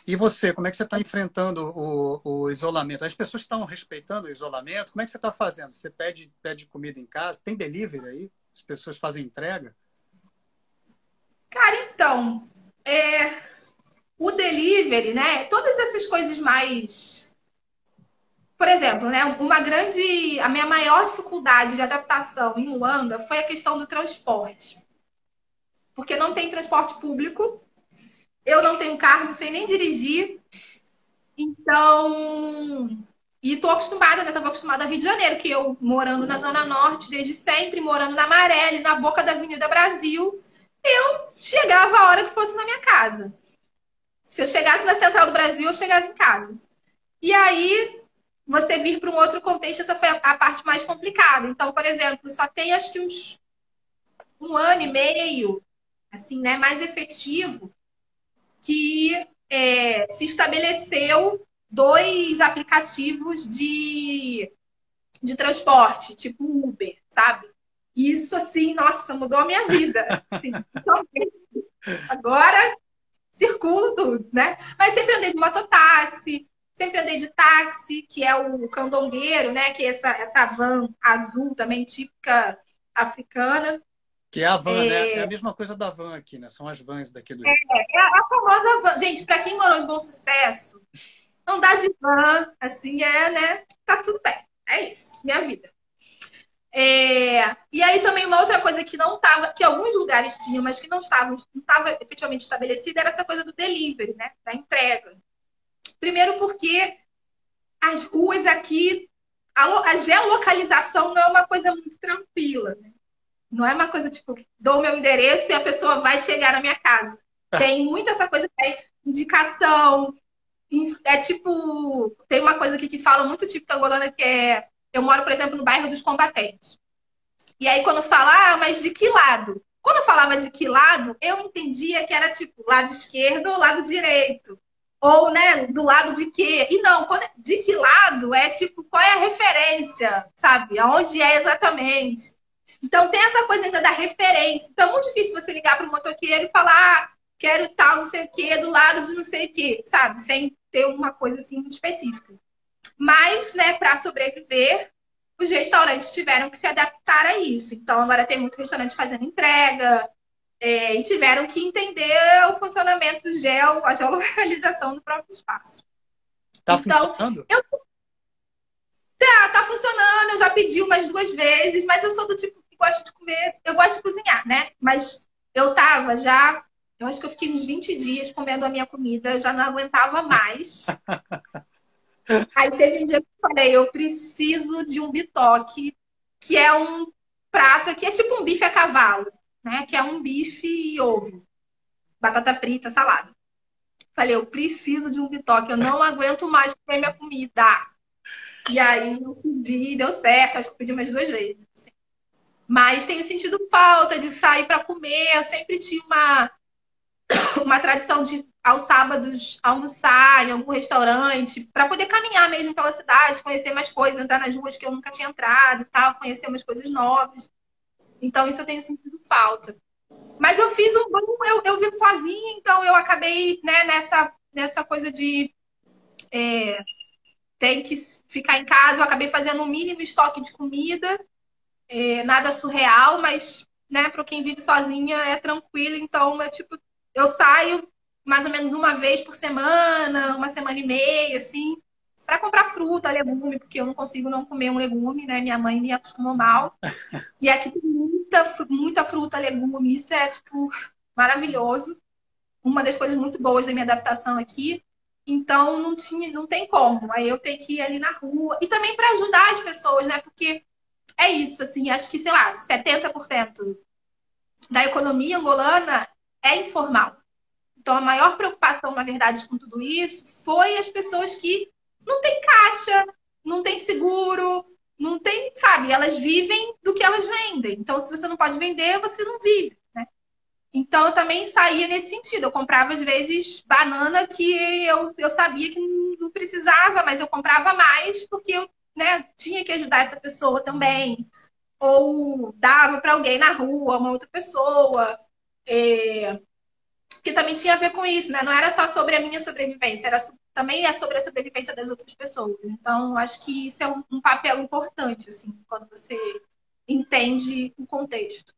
E você, como é que você está enfrentando o isolamento? As pessoas estão respeitando o isolamento? Como é que você está fazendo? Você pede comida em casa? Tem delivery aí? As pessoas fazem entrega? Cara, então, o delivery, né? Todas essas coisas mais. Por exemplo, né? A minha maior dificuldade de adaptação em Luanda foi a questão do transporte. Porque não tem transporte público, eu não tenho carro, não sei nem dirigir. Então, e tô acostumada, né? Tava acostumada ao Rio de Janeiro, que eu morando na Zona Norte desde sempre, morando na Maré, ali na boca da Avenida Brasil, eu chegava a hora que fosse na minha casa. Se eu chegasse na Central do Brasil, eu chegava em casa. E aí, você vir para um outro contexto, essa foi a parte mais complicada. Então, por exemplo, só tem acho que uns um ano e meio, assim, né, mais efetivo, que se estabeleceu dois aplicativos de transporte, tipo Uber, sabe? Isso, assim, nossa, mudou a minha vida. Assim, então, agora circulo tudo, né? Mas sempre andei de mototáxi, sempre andei de táxi, que é o candongueiro, né? Que é essa van azul também típica africana. Que é a van, né? É a mesma coisa da van aqui, né? São as vans daqui do Rio. É a famosa van. Gente, para quem morou em Bom Sucesso, andar de van, assim, né? Tá tudo bem. É isso, minha vida. E aí também uma outra coisa que não estava, que alguns lugares tinham, mas que não estava efetivamente estabelecida, era essa coisa do delivery, né? Da entrega. Primeiro porque as ruas aqui, a geolocalização não é uma coisa muito tranquila, né? Não é uma coisa tipo, dou o meu endereço e a pessoa vai chegar na minha casa. Tem muito essa coisa de indicação. É tipo, tem uma coisa aqui que fala muito típica angolana que é. Eu moro, por exemplo, no bairro dos Combatentes. E aí, quando fala, mas de que lado? Quando eu falava de que lado, eu entendia que era tipo lado esquerdo ou lado direito. Ou, né, do lado de quê? E não, de que lado é tipo, qual é a referência, sabe? Aonde é exatamente. Então tem essa coisa ainda da referência. Então é muito difícil você ligar para o motoqueiro e falar, quero tal, não sei o quê, do lado de não sei o quê, sabe? Sem ter uma coisa assim muito específica. Mas, né, para sobreviver, os restaurantes tiveram que se adaptar a isso. Então, agora tem muito restaurante fazendo entrega, e tiveram que entender o funcionamento a geolocalização do próprio espaço. Tá Então, funcionando? tá funcionando, eu já pedi umas duas vezes, mas eu sou do tipo que gosta de comer, eu gosto de cozinhar, né? Mas eu tava já, eu acho que eu fiquei uns 20 dias comendo a minha comida, eu já não aguentava mais. Aí teve um dia que eu falei, eu preciso de um bitoque, que é um prato que é tipo um bife a cavalo, né? Que é um bife e ovo, batata frita, salada. Falei, eu preciso de um bitoque, eu não aguento mais comer minha comida. E aí eu pedi, deu certo, acho que eu pedi umas duas vezes. Assim. Mas tenho sentido falta de sair para comer. Eu sempre tinha uma tradição de, aos sábados, almoçar em algum restaurante, para poder caminhar mesmo pela cidade, conhecer mais coisas, entrar nas ruas que eu nunca tinha entrado e tal, conhecer umas coisas novas. Então, isso eu tenho sentido falta. Mas eu fiz um bom, eu vivo sozinha, então eu acabei né, nessa coisa de tem que ficar em casa, eu acabei fazendo um mínimo estoque de comida, nada surreal, mas né, para quem vive sozinha é tranquilo, então é tipo, eu saio mais ou menos uma vez por semana, uma semana e meia, assim, para comprar fruta, legume, porque eu não consigo não comer um legume, né? Minha mãe me acostumou mal. E aqui tem muita fruta, legume, isso é tipo maravilhoso. Uma das coisas muito boas da minha adaptação aqui. Então não tem como. Aí eu tenho que ir ali na rua. E também para ajudar as pessoas, né? Porque é isso, assim, acho que, sei lá, 70% da economia angolana é informal. Então, a maior preocupação, na verdade, com tudo isso foi as pessoas que não têm caixa, não têm seguro, não tem, sabe, elas vivem do que elas vendem. Então, se você não pode vender, você não vive, né? Então, eu também saía nesse sentido. Eu comprava, às vezes, banana que eu sabia que não precisava, mas eu comprava mais porque eu né, tinha que ajudar essa pessoa também ou dava para alguém na rua, uma outra pessoa. porque também tinha a ver com isso, né? Não era só sobre a minha sobrevivência, também é sobre a sobrevivência das outras pessoas. Então, acho que isso é um papel importante, assim, quando você entende o contexto.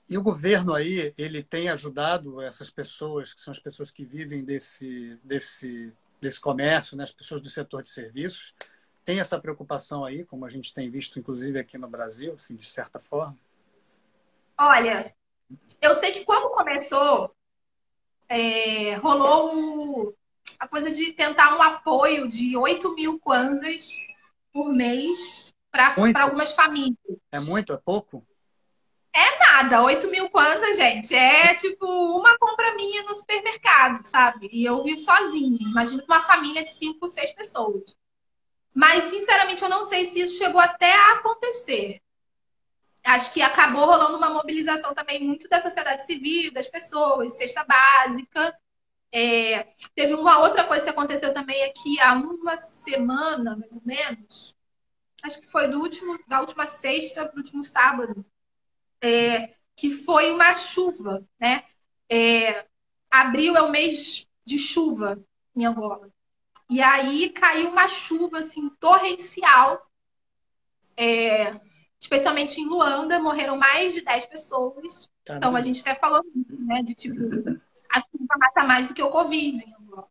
E o governo aí, ele tem ajudado essas pessoas, que são as pessoas que vivem desse comércio, né? As pessoas do setor de serviços, tem essa preocupação aí, como a gente tem visto, inclusive, aqui no Brasil, assim, de certa forma? Olha, eu sei que quando começou, rolou a coisa de tentar um apoio de 8.000 kwanzas por mês para Muito? algumas famílias. É muito? É pouco? Nada, 8.000 kwanzas, gente, é tipo uma compra minha no supermercado, sabe? E eu vivo sozinha. Imagino uma família de 5, 6 pessoas. Mas, sinceramente, eu não sei se isso chegou até a acontecer. Acho que acabou rolando uma mobilização também muito da sociedade civil, das pessoas, cesta básica. Teve uma outra coisa que aconteceu também aqui há uma semana, mais ou menos. Acho que foi da última sexta para o último sábado. Que foi uma chuva, né? Abril é o mês de chuva em Angola. E aí caiu uma chuva assim, torrencial, especialmente em Luanda, morreram mais de 10 pessoas. Então a gente até falou, né, de tipo, a chuva mata mais do que o Covid em Angola.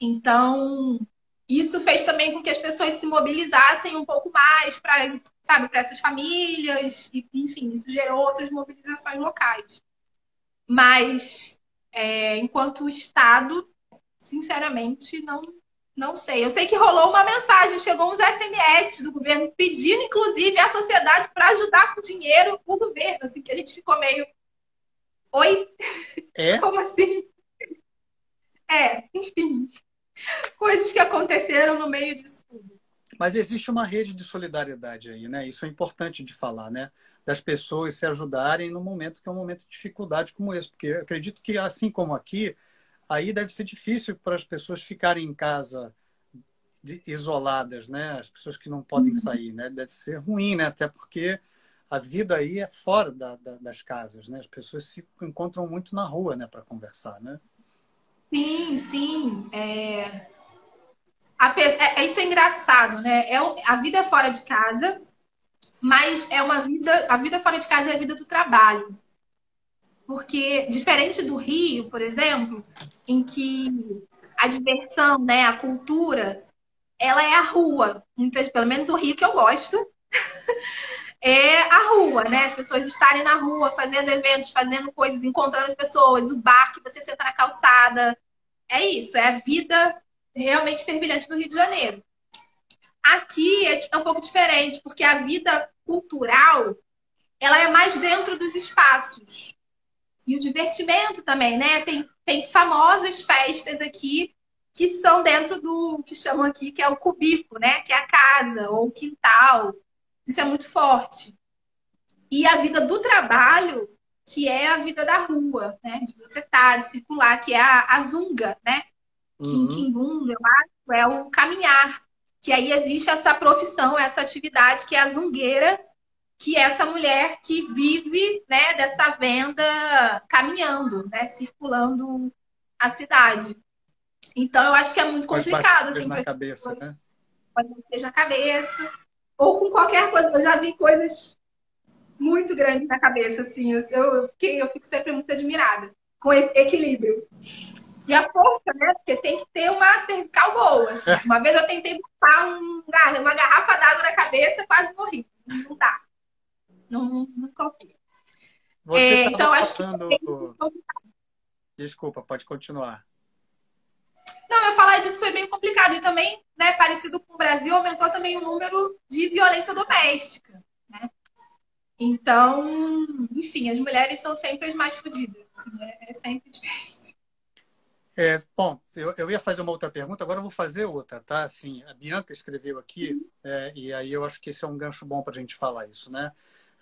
Então, isso fez também com que as pessoas se mobilizassem um pouco mais para, sabe, para essas famílias, e, enfim, isso gerou outras mobilizações locais. Mas, enquanto Estado, sinceramente, não sei. Eu sei que rolou uma mensagem, chegou uns SMS do governo pedindo, inclusive, à sociedade para ajudar com dinheiro o governo, assim, que a gente ficou meio... Oi? Como assim? Enfim. Coisas que aconteceram no meio disso tudo. Mas existe uma rede de solidariedade aí, né? Isso é importante de falar, né? Das pessoas se ajudarem no momento que é um momento de dificuldade como esse. Porque eu acredito que, assim como aqui, aí deve ser difícil para as pessoas ficarem em casa isoladas, né? As pessoas que não podem sair, né? Deve ser ruim, né? Até porque a vida aí é fora das casas, né? As pessoas se encontram muito na rua, né? Para conversar, né? Sim, sim. Isso é engraçado, né? A vida é fora de casa, mas é uma vida. A vida fora de casa é a vida do trabalho. Porque, diferente do Rio, por exemplo, em que a diversão, né, a cultura, ela é a rua. Pelo menos o Rio que eu gosto, é a rua, né? As pessoas estarem na rua, fazendo eventos, fazendo coisas, encontrando as pessoas, o bar que você senta na calçada. É isso, é a vida realmente fervilhante do Rio de Janeiro. Aqui é um pouco diferente, porque a vida cultural, ela é mais dentro dos espaços. E o divertimento também, né? Tem famosas festas aqui que são dentro do que chamam aqui, que é o cubico, né? Que é a casa ou o quintal. Isso é muito forte. E a vida do trabalho, que é a vida da rua, né? De você estar, de circular, que é a zunga, né? Kimbunga, eu acho, é o caminhar. Que aí existe essa profissão, essa atividade que é a zungueira, que é essa mulher que vive, né, dessa venda caminhando, né, circulando a cidade. Então, eu acho que é muito complicado, assim, na cabeça, né? Pode ter na cabeça, ou com qualquer coisa. Eu já vi coisas muito grandes na cabeça, assim. Eu fico sempre muito admirada com esse equilíbrio. E a força, né? Porque tem que ter uma cervical boa. Assim. Uma vez eu tentei botar uma garrafa d'água na cabeça, quase morri. Não dá. Não confio. Você estava Então, acho que. falando. Desculpa, pode continuar. Não, eu falar disso foi bem complicado. E também, né, parecido com o Brasil, aumentou também o número de violência doméstica. Né? Então, enfim, as mulheres são sempre as mais fodidas. Assim, é sempre difícil. Bom, eu ia fazer uma outra pergunta, agora eu vou fazer outra, tá? Assim, a Bianca escreveu aqui, e aí eu acho que esse é um gancho bom para a gente falar isso, né?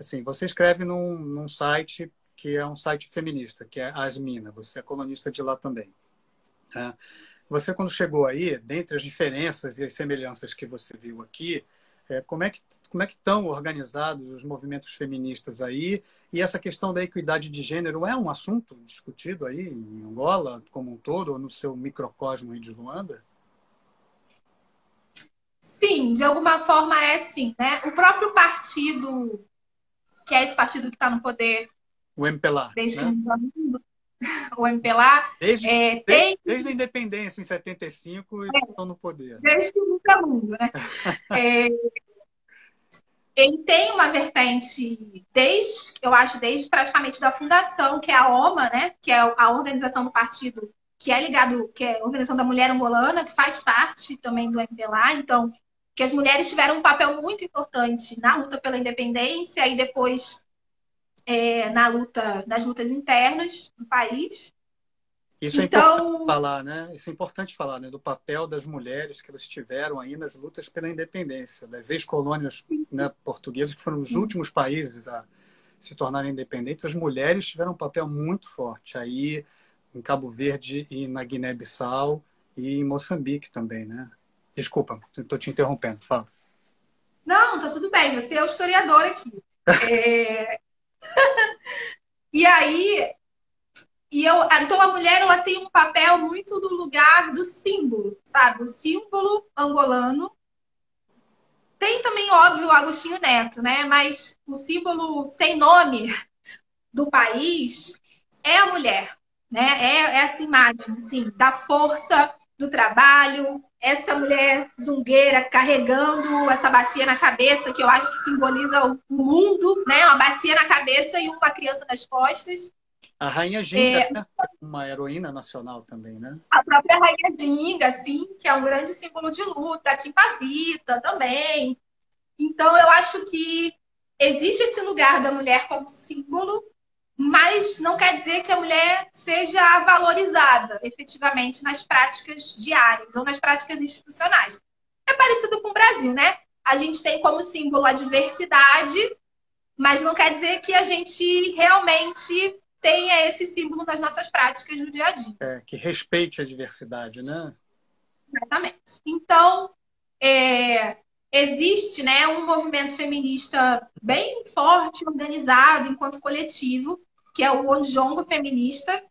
Assim, você escreve num site que é um site feminista, que é Asmina, você é colunista de lá também. Tá? Você, quando chegou aí, dentre as diferenças e as semelhanças que você viu aqui, Como é que estão organizados os movimentos feministas aí? E essa questão da equidade de gênero é um assunto discutido aí em Angola como um todo, ou no seu microcosmo aí de Luanda? Sim, de alguma forma é sim, né? O próprio partido, que é esse partido que está no poder O MPLA, desde que né? o MPLA, tem Desde a independência em 75 eles estão no poder, né? desde que o nunca mundo, né? É, ele tem uma vertente eu acho, desde praticamente da fundação, que é a OMA, né? Que é a organização do partido que é ligado, que é a Organização da Mulher Angolana, que faz parte também do MPLA. Então, que as mulheres tiveram um papel muito importante na luta pela independência e depois nas lutas internas do país. Isso é importante Então, falar, né? Isso é importante falar, né? Do papel das mulheres que elas tiveram aí nas lutas pela independência, das ex-colônias, né, portuguesas, que foram os últimos países a se tornarem independentes. As mulheres tiveram um papel muito forte aí em Cabo Verde e na Guiné-Bissau e em Moçambique também, né? Desculpa, estou te interrompendo. Fala. não, tá tudo bem, você é o historiador aqui. É, E aí, então a mulher ela tem um papel muito do lugar do símbolo, sabe? O símbolo angolano. Tem também, óbvio, o Agostinho Neto, né? Mas o símbolo sem nome do país é a mulher, né? É essa imagem, assim, da força, do trabalho, essa mulher zungueira carregando essa bacia na cabeça, que eu acho que simboliza o mundo, né? Uma bacia na cabeça e uma criança nas costas. A Rainha Ginga, né? Uma heroína nacional também, né? A própria Rainha Dinga, assim, que é um grande símbolo de luta, aqui em Pavita também. Então, eu acho que existe esse lugar da mulher como símbolo, mas não quer dizer que a mulher seja valorizada efetivamente nas práticas diárias ou nas práticas institucionais. É parecido com o Brasil, né? A gente tem como símbolo a diversidade, mas não quer dizer que a gente realmente tenha esse símbolo nas nossas práticas do dia a dia. Que respeite a diversidade, né? Exatamente. Então, existe, né, um movimento feminista bem forte, organizado enquanto coletivo, que é o Ondjongo Feminista.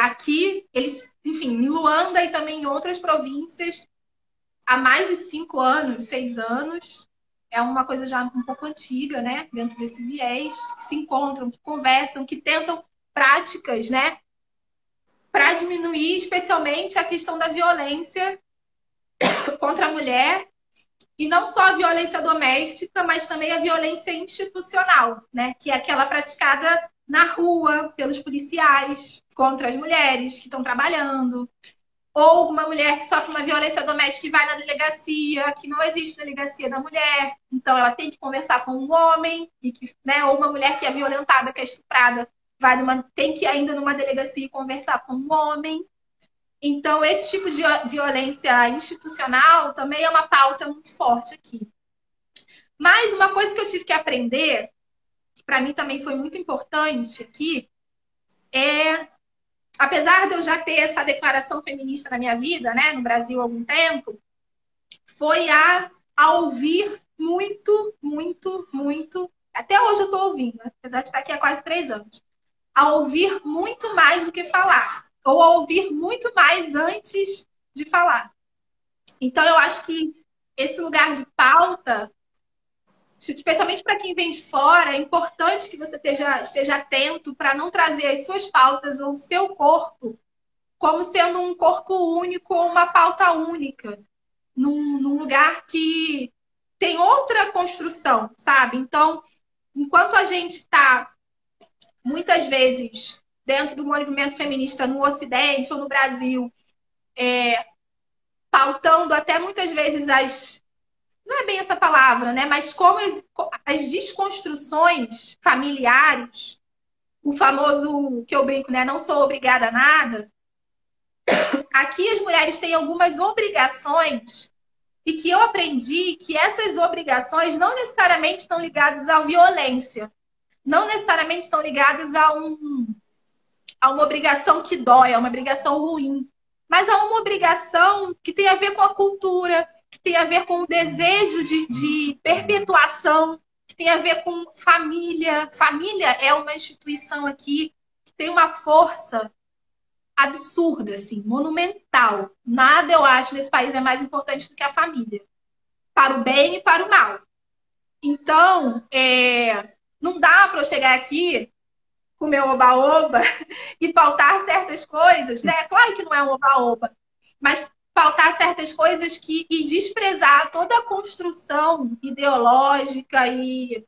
Aqui, eles, enfim, em Luanda e também em outras províncias, há mais de 5 anos, 6 anos. É uma coisa já um pouco antiga, né, dentro desse viés, que se encontram, que conversam, que tentam práticas, né, para diminuir especialmente a questão da violência contra a mulher, e não só a violência doméstica, mas também a violência institucional, né? Que é aquela praticada na rua pelos policiais contra as mulheres que estão trabalhando, ou uma mulher que sofre uma violência doméstica e vai na delegacia, que não existe delegacia da mulher, então ela tem que conversar com um homem, e que, né? Ou uma mulher que é violentada, que é estuprada, tem que ir ainda numa delegacia e conversar com um homem. Então, esse tipo de violência institucional também é uma pauta muito forte aqui. Mas uma coisa que eu tive que aprender, que para mim também foi muito importante aqui, apesar de eu já ter essa declaração feminista na minha vida, né, no Brasil há algum tempo, foi a ouvir muito, muito, muito. Até hoje eu estou ouvindo, né, apesar de estar aqui há quase 3 anos. A ouvir muito mais do que falar. Ou a ouvir muito mais antes de falar. Então, eu acho que esse lugar de pauta, especialmente para quem vem de fora, é importante que você esteja atento para não trazer as suas pautas ou o seu corpo como sendo um corpo único ou uma pauta única, num lugar que tem outra construção, sabe? Então, enquanto a gente está, muitas vezes, dentro do movimento feminista no Ocidente ou no Brasil, pautando até muitas vezes não é bem essa palavra, né? Mas como as desconstruções familiares, o famoso que eu brinco, né? Não sou obrigada a nada. Aqui as mulheres têm algumas obrigações e que eu aprendi que essas obrigações não necessariamente estão ligadas à violência, não necessariamente estão ligadas a uma obrigação que dói, a uma obrigação ruim, mas a uma obrigação que tem a ver com a cultura, que tem a ver com o desejo de perpetuação, que tem a ver com família. Família é uma instituição aqui que tem uma força absurda, assim, monumental. Nada, eu acho, nesse país é mais importante do que a família. Para o bem e para o mal. Então, não dá para eu chegar aqui com o meu oba-oba e pautar certas coisas, né? Claro que não é um oba-oba, mas pautar certas coisas e desprezar toda a construção ideológica e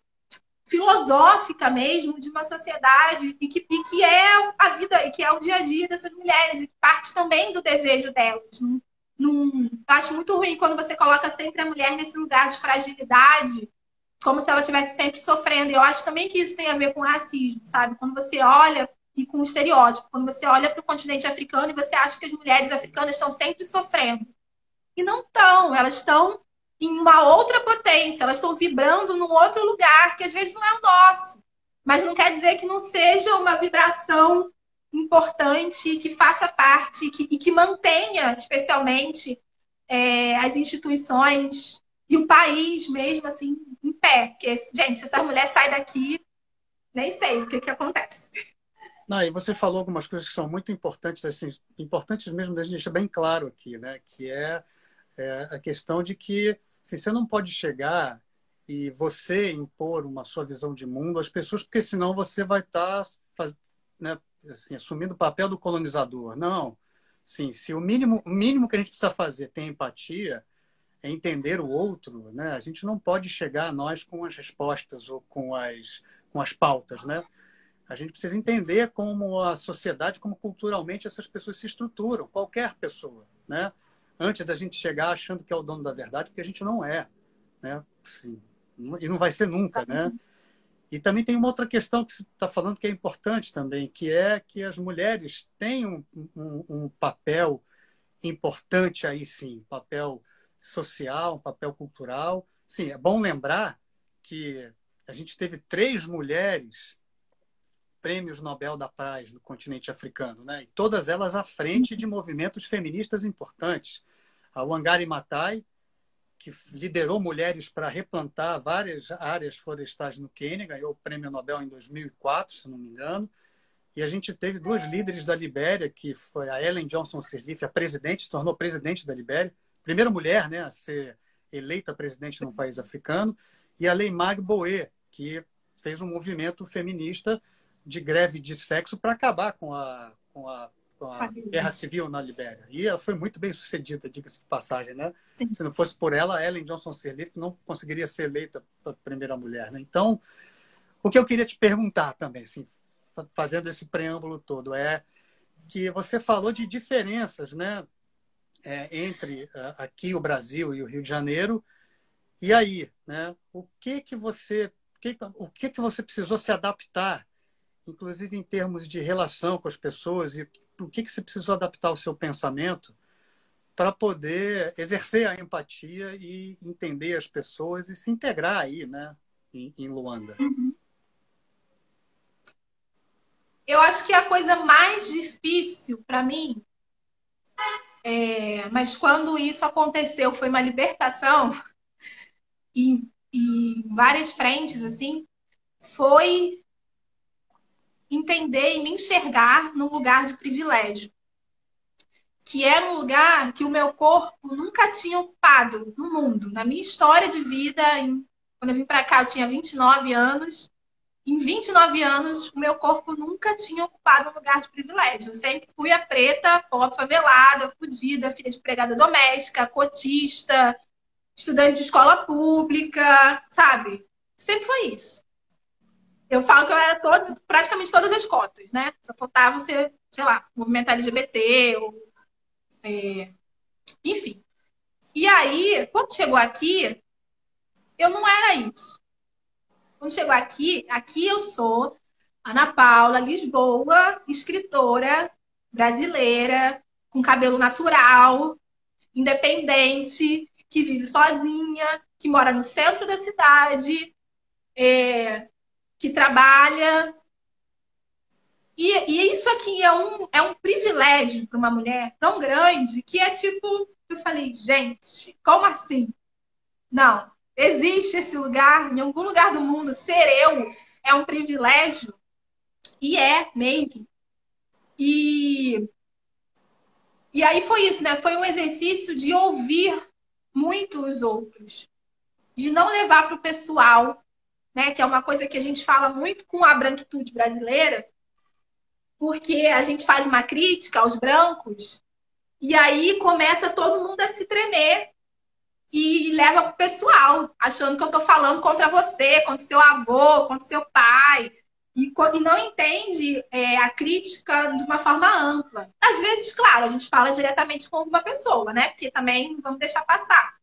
filosófica mesmo de uma sociedade e que é a vida, e que é o dia a dia dessas mulheres, e que parte também do desejo delas. Acho muito ruim quando você coloca sempre a mulher nesse lugar de fragilidade, como se ela estivesse sempre sofrendo. E eu acho também que isso tem a ver com racismo, sabe? Quando você olha, e com o estereótipo, quando você olha para o continente africano e você acha que as mulheres africanas estão sempre sofrendo. E não estão, elas estão em uma outra potência, elas estão vibrando num outro lugar, que às vezes não é o nosso. Mas não quer dizer que não seja uma vibração importante, que faça parte e que mantenha, especialmente, as instituições e o país mesmo, assim, em pé. Porque, gente, se essa mulher sai daqui, nem sei o que acontece. Não, e você falou algumas coisas que são muito importantes, assim, importantes mesmo da gente deixar bem claro aqui, né? Que é a questão de que assim, você não pode chegar e você impor uma sua visão de mundo às pessoas, porque senão você vai estar, né, assim, assumindo o papel do colonizador. Não. Sim, se o mínimo que a gente precisa fazer tem empatia, é entender o outro, né? A gente não pode chegar a nós com as respostas ou com as pautas, né? A gente precisa entender como a sociedade, como culturalmente essas pessoas se estruturam, qualquer pessoa, né? Antes da gente chegar achando que é o dono da verdade, porque a gente não é, né? Sim, e não vai ser nunca, né? E também tem uma outra questão que você está falando que é importante também, que é que as mulheres têm um papel importante aí sim, um papel social, um papel cultural. Sim, é bom lembrar que a gente teve 3 mulheres prêmios Nobel da Paz no continente africano, né? E todas elas à frente de movimentos feministas importantes. A Wangari Maathai, que liderou mulheres para replantar várias áreas florestais no Quênia, ganhou o prêmio Nobel em 2004, se não me engano. E a gente teve 2 líderes da Libéria, que foi a Ellen Johnson Sirleaf, a presidente, se tornou presidente da Libéria, primeira mulher, né, a ser eleita presidente num país africano, e a Leymag Boe, que fez um movimento feminista de greve de sexo para acabar com a guerra civil na Libéria. E ela foi muito bem sucedida, diga-se de passagem, né? Sim. Se não fosse por ela, a Ellen Johnson Sirleaf não conseguiria ser eleita a primeira mulher, né? Então, o que eu queria te perguntar também, assim, fazendo esse preâmbulo todo, é que você falou de diferenças, né, entre aqui o Brasil e o Rio de Janeiro. E aí, né, o que você precisou se adaptar, inclusive em termos de relação com as pessoas, e o que você precisou adaptar o seu pensamento para poder exercer a empatia e entender as pessoas e se integrar aí, né, em Luanda? Eu acho que a coisa mais difícil para mim, mas quando isso aconteceu, foi uma libertação em várias frentes, assim, foi entender e me enxergar num lugar de privilégio, que era um lugar que o meu corpo nunca tinha ocupado no mundo. Na minha história de vida, quando eu vim para cá, eu tinha 29 anos. Em 29 anos, o meu corpo nunca tinha ocupado um lugar de privilégio. Eu sempre fui a preta, pobre, favelada, fodida, filha de empregada doméstica, cotista, estudante de escola pública, sabe? Sempre foi isso. Eu falo que eu era praticamente todas as cotas, né? Só faltava ser, sei lá, movimento LGBT, enfim. E aí, quando chegou aqui, eu não era isso. Quando chegou aqui eu sou Ana Paula Lisboa, escritora brasileira, com cabelo natural, independente, que vive sozinha, que mora no centro da cidade, que trabalha. E isso aqui é um privilégio para uma mulher tão grande que é tipo, Eu falei, gente, como assim? Não, existe esse lugar, em algum lugar do mundo, ser eu é um privilégio, e é mesmo. E, e aí foi isso, né? Foi um exercício de ouvir muito os outros, de não levar para o pessoal, né? Que é uma coisa que a gente fala muito com a branquitude brasileira, porque a gente faz uma crítica aos brancos, e aí começa todo mundo a se tremer e leva pro pessoal, achando que eu tô falando contra você, contra seu avô, contra seu pai. E não entende a crítica de uma forma ampla. Às vezes, claro, a gente fala diretamente com alguma pessoa, né? Porque também vamos deixar passar.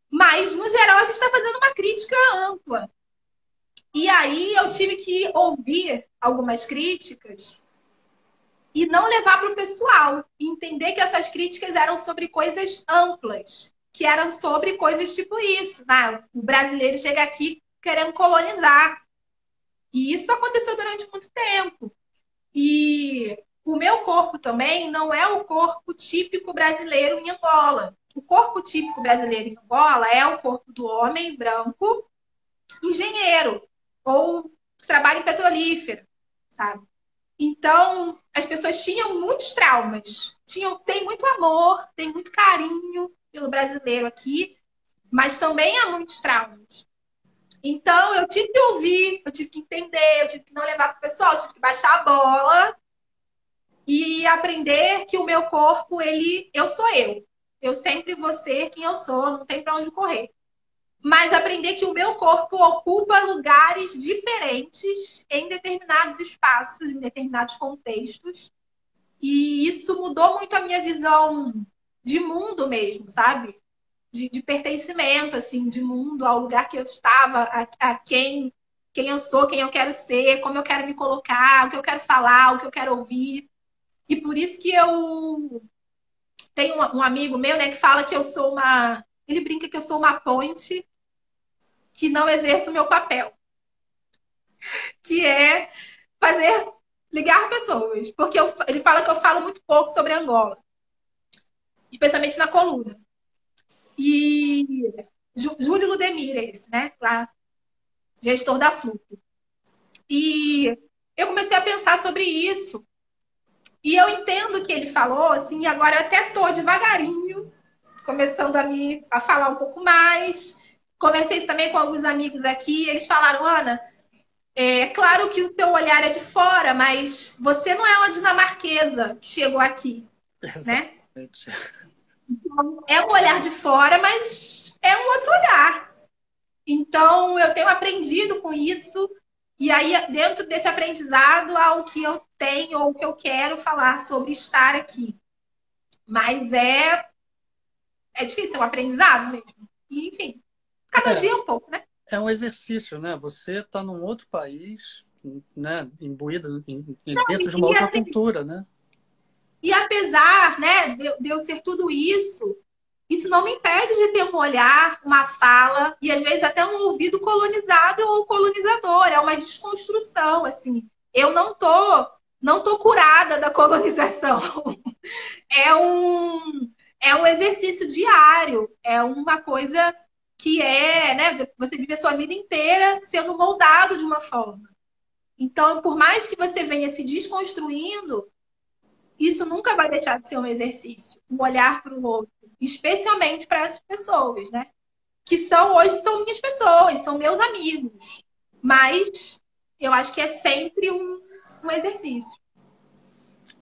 Mas, no geral, a gente está fazendo uma crítica ampla. E aí eu tive que ouvir algumas críticas e não levar para o pessoal. E entender que essas críticas eram sobre coisas amplas, que eram sobre coisas tipo isso, né? O brasileiro chega aqui querendo colonizar. E isso aconteceu durante muito tempo. E o meu corpo também não é o corpo típico brasileiro em Angola. O corpo típico brasileiro em Angola é o corpo do homem branco, engenheiro, ou que trabalha em petrolífero, sabe? Então, as pessoas tinham muitos traumas. Tem muito amor, tem muito carinho pelo brasileiro aqui, mas também há muitos traumas. Então, eu tive que ouvir, eu tive que entender, eu tive que não levar para o pessoal, eu tive que baixar a bola e aprender que o meu corpo, eu sou eu. Eu sempre vou ser quem eu sou, não tem para onde correr. Mas aprender que o meu corpo ocupa lugares diferentes em determinados espaços, em determinados contextos. E isso mudou muito a minha visão de mundo mesmo, sabe? De pertencimento, assim, de mundo, ao lugar que eu estava, a quem eu sou, quem eu quero ser, como eu quero me colocar, o que eu quero falar, o que eu quero ouvir. E por isso que eu tenho um amigo meu, né, que fala que eu sou uma... Ele brinca que eu sou uma ponte que não exerço o meu papel, que é fazer ligar pessoas. Porque ele fala que eu falo muito pouco sobre Angola, especialmente na coluna. E Júlio Ludemir, é esse, né? Lá, gestor da Flup. E eu comecei a pensar sobre isso. E eu entendo o que ele falou, assim, e agora eu até tô devagarinho, começando a falar um pouco mais. Conversei isso também com alguns amigos aqui, eles falaram, Ana, é claro que o seu olhar é de fora, mas você não é uma dinamarquesa que chegou aqui, né? Exatamente. Então, é um olhar de fora, mas é um outro olhar. Então, eu tenho aprendido com isso, e aí, dentro desse aprendizado, há o que eu tenho ou o que eu quero falar sobre estar aqui. Mas é difícil, é um aprendizado mesmo. E, enfim, cada dia é um pouco, né? É um exercício, né? Você está num outro país, né? Imbuído dentro de uma outra assim, cultura, né? E apesar, né, de eu ser tudo isso, isso não me impede de ter um olhar, uma fala e às vezes até um ouvido colonizado ou colonizador. É uma desconstrução, assim. Eu não tô curada da colonização. É um exercício diário, é uma coisa que né, você vive a sua vida inteira sendo moldado de uma forma. Então, por mais que você venha se desconstruindo, isso nunca vai deixar de ser um exercício, um olhar para o outro, especialmente para essas pessoas, né? Que hoje são minhas pessoas, são meus amigos. Mas eu acho que é sempre um exercício.